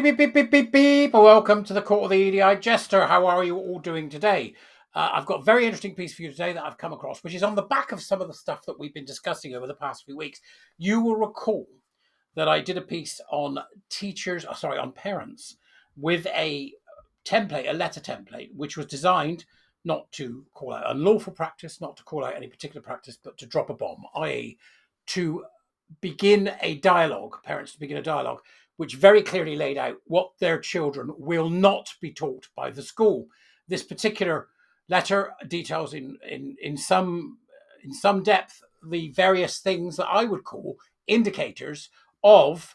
beep, beep, beep, beep, beep. Welcome to the Court of the Edijester. How are you all doing today? I've got a very interesting piece for you today that I've come across, which is on the back of some of the stuff that we've been discussing over the past few weeks. You will recall that I did a piece on on parents with a template, a letter template, which was designed not to call out unlawful practice, not to call out any particular practice, but to drop a bomb, i.e. to begin a dialogue, parents to begin a dialogue, which very clearly laid out what their children will not be taught by the school. This particular letter details in some depth the various things that I would call indicators of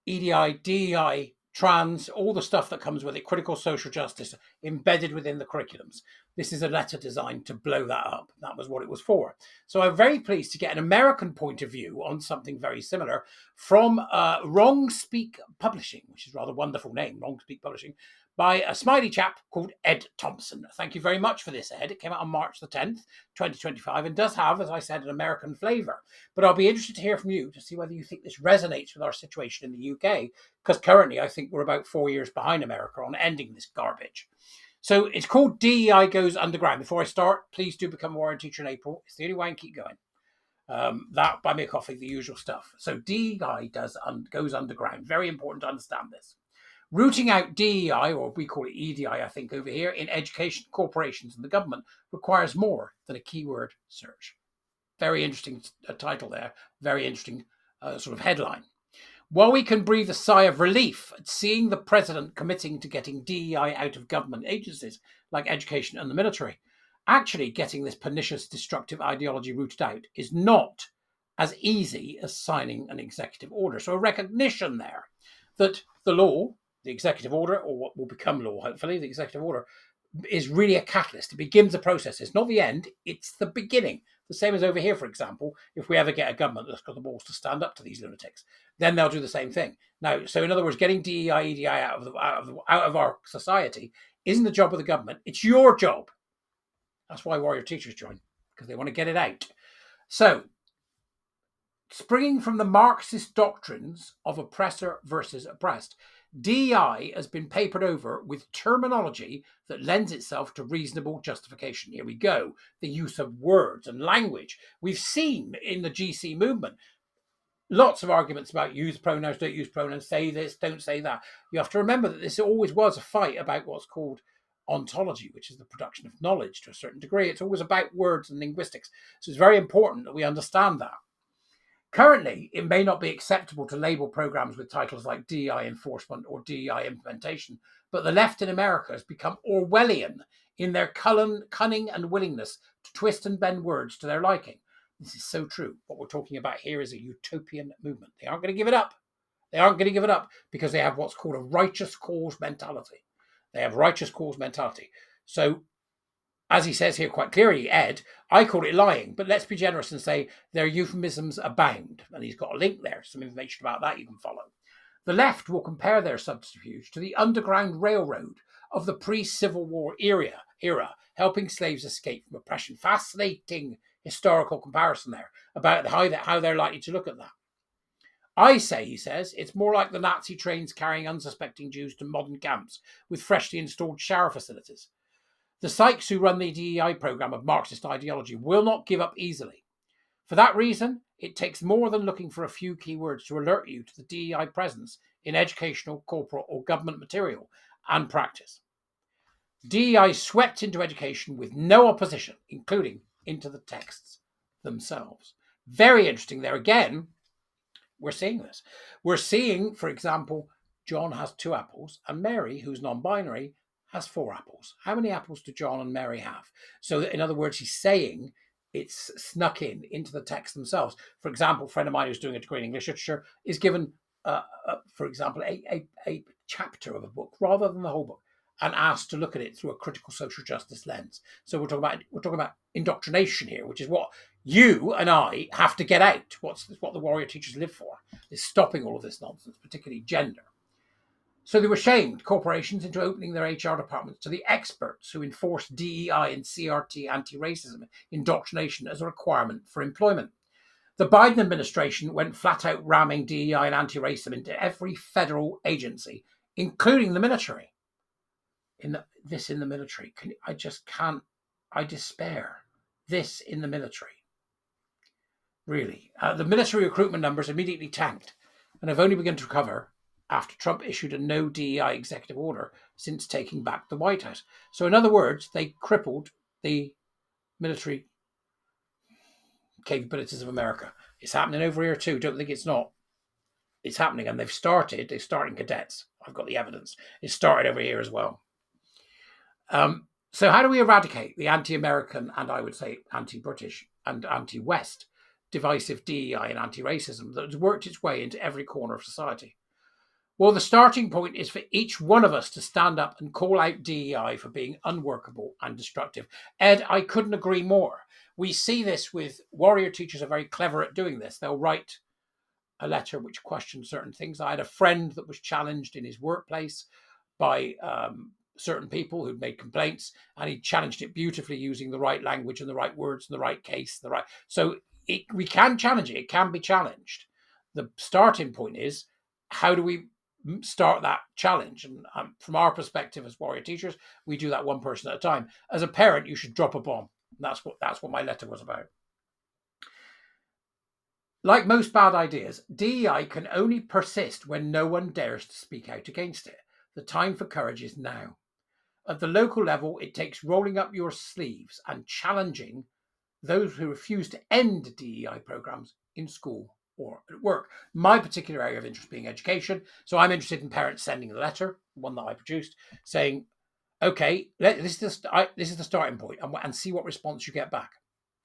EDI, DEI, trans, all the stuff that comes with it, critical social justice embedded within the curriculums. This is a letter designed to blow that up. That was what it was for. So I'm very pleased to get an American point of view on something very similar from Wrong Speak Publishing, which is a rather wonderful name, Wrong Speak Publishing, by a smiley chap called Ed Thompson. Thank you very much for this, Ed. It came out on March the 10th, 2025, and does have, as I said, an American flavour. But I'll be interested to hear from you to see whether you think this resonates with our situation in the UK, because currently I think we're about 4 years behind America on ending this garbage. So it's called DEI Goes Underground. Before I start, please do become a warrior teacher in April. It's the only way I can keep going. That, buy me a coffee, the usual stuff. So DEI goes underground. Very important to understand this. Rooting out DEI, or we call it EDI, I think, over here, in education, corporations, and the government requires more than a keyword search. Very interesting title there. Very interesting sort of headline. While we can breathe a sigh of relief at seeing the president committing to getting DEI out of government agencies like education and the military, actually getting this pernicious, destructive ideology rooted out is not as easy as signing an executive order. So a recognition there that the law, the executive order, or what will become law, hopefully, the executive order, is really a catalyst. It begins a process. It's not the end, it's the beginning. The same as over here, for example, if we ever get a government that's got the balls to stand up to these lunatics, then they'll do the same thing. Now, so in other words, getting DEI, EDI out of our society isn't the job of the government. It's your job. That's why warrior teachers join, because they want to get it out. So, springing from the Marxist doctrines of oppressor versus oppressed, DEI has been papered over with terminology that lends itself to reasonable justification. Here we go. The use of words and language. We've seen in the GC movement lots of arguments about use pronouns, don't use pronouns, say this, don't say that. You have to remember that this always was a fight about what's called ontology, which is the production of knowledge to a certain degree. It's always about words and linguistics. So it's very important that we understand that. Currently, it may not be acceptable to label programs with titles like DEI enforcement or DEI implementation, but the left in America has become Orwellian in their cunning and willingness to twist and bend words to their liking. This is so true. What we're talking about here is a utopian movement. They aren't going to give it up. They aren't going to give it up because they have what's called a righteous cause mentality. They have righteous cause mentality. So, as he says here quite clearly, Ed, I call it lying, but let's be generous and say their euphemisms abound. And he's got a link there, some information about that you can follow. The left will compare their subterfuge to the Underground Railroad of the pre-Civil War era, helping slaves escape from oppression. Fascinating historical comparison there about how they're likely to look at that. I say, he says, it's more like the Nazi trains carrying unsuspecting Jews to modern camps with freshly installed shower facilities. The psychs who run the DEI program of Marxist ideology will not give up easily. For that reason, it takes more than looking for a few keywords to alert you to the DEI presence in educational, corporate, or government material and practice. DEI swept into education with no opposition, including into the texts themselves. Very interesting there again. We're seeing this. We're seeing, for example, John has 2 apples and Mary, who's non-binary, has 4 apples. How many apples do John and Mary have? So in other words, he's saying it's snuck into the text themselves. For example, a friend of mine who's doing a degree in English literature is given, for example, a chapter of a book rather than the whole book, and asked to look at it through a critical social justice lens. So we're talking about indoctrination here, which is what you and I have to get out. What the warrior teachers live for is stopping all of this nonsense, particularly gender. So they were shamed, corporations, into opening their HR departments to the experts who enforce DEI and CRT anti-racism indoctrination as a requirement for employment. The Biden administration went flat out ramming DEI and anti-racism into every federal agency, including the military. In the military, I just can't. I despair. This in the military. Really. The military recruitment numbers immediately tanked and have only begun to recover after Trump issued a no DEI executive order since taking back the White House. So in other words, they crippled the military capabilities of America. It's happening over here too. Don't think it's not. It's happening, and they're starting cadets. I've got the evidence. It started over here as well. So how do we eradicate the anti-American and I would say anti-British and anti-West divisive DEI and anti-racism that has worked its way into every corner of society? Well, the starting point is for each one of us to stand up and call out DEI for being unworkable and destructive. Ed, I couldn't agree more. We see this with warrior teachers are very clever at doing this. They'll write a letter which questions certain things. I had a friend that was challenged in his workplace by certain people who'd made complaints, and he challenged it beautifully using the right language and the right words and the right case. So we can challenge it. It can be challenged. The starting point is, how do we start that challenge? And from our perspective as warrior teachers, we do that one person at a time. As a parent, you should drop a bomb. That's what my letter was about. Like most bad ideas, DEI can only persist when no one dares to speak out against it. The time for courage is now. At the local level, it takes rolling up your sleeves and challenging those who refuse to end DEI programs in school or at work. My particular area of interest being education. So I'm interested in parents sending a letter, one that I produced, saying, okay, this is the starting point, and see what response you get back.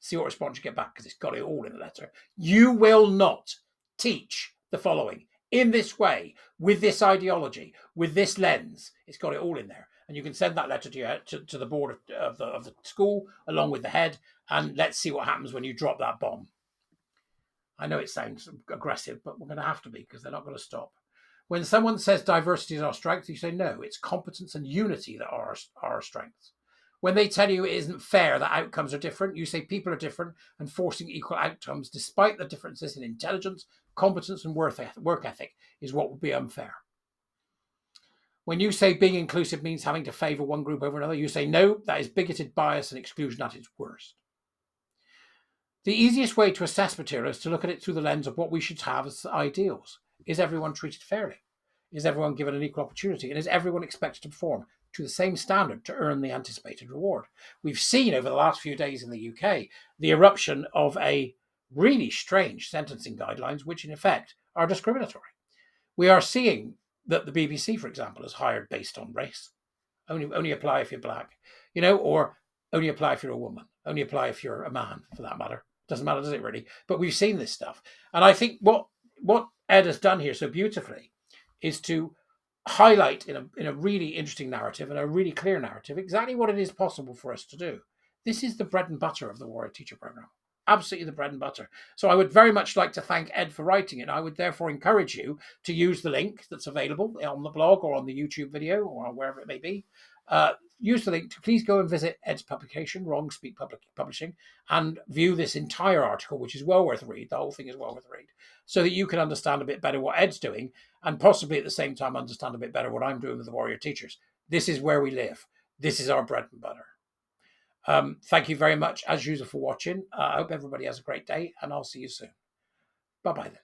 See what response you get back, because it's got it all in the letter. You will not teach the following in this way, with this ideology, with this lens. It's got it all in there. And you can send that letter to the board of the school along with the head, and let's see what happens when you drop that bomb. I know it sounds aggressive, but we're going to have to be, because they're not going to stop. When someone says diversity is our strength, you say no, it's competence and unity that are our strengths. When they tell you it isn't fair that outcomes are different, you say people are different, and forcing equal outcomes despite the differences in intelligence, competence and work ethic is what would be unfair. When you say being inclusive means having to favour one group over another, you say no, that is bigoted bias and exclusion at its worst. The easiest way to assess material is to look at it through the lens of what we should have as ideals. Is everyone treated fairly? Is everyone given an equal opportunity? And is everyone expected to perform to the same standard to earn the anticipated reward? We've seen over the last few days in the UK the eruption of a really strange sentencing guidelines, which in effect are discriminatory. We are seeing that the BBC, for example, is hired based on race. Only apply if you're black, or only apply if you're a woman. Only apply if you're a man, for that matter. Doesn't matter, does it really? But we've seen this stuff. And I think what Ed has done here so beautifully is to highlight in a really interesting narrative and a really clear narrative exactly what it is possible for us to do. This is the bread and butter of the Warrior Teacher Program. Absolutely the bread and butter. So I would very much like to thank Ed for writing it. I would therefore encourage you to use the link that's available on the blog or on the YouTube video or wherever it may be. Use the link to please go and visit Ed's publication, Wrong Speak Publishing, and view this entire article, which is well worth a read. The whole thing is well worth a read, so that you can understand a bit better what Ed's doing and possibly at the same time understand a bit better what I'm doing with the Warrior Teachers. This is where we live. This is our bread and butter. Thank you very much, as usual, for watching. I hope everybody has a great day, and I'll see you soon. Bye-bye then.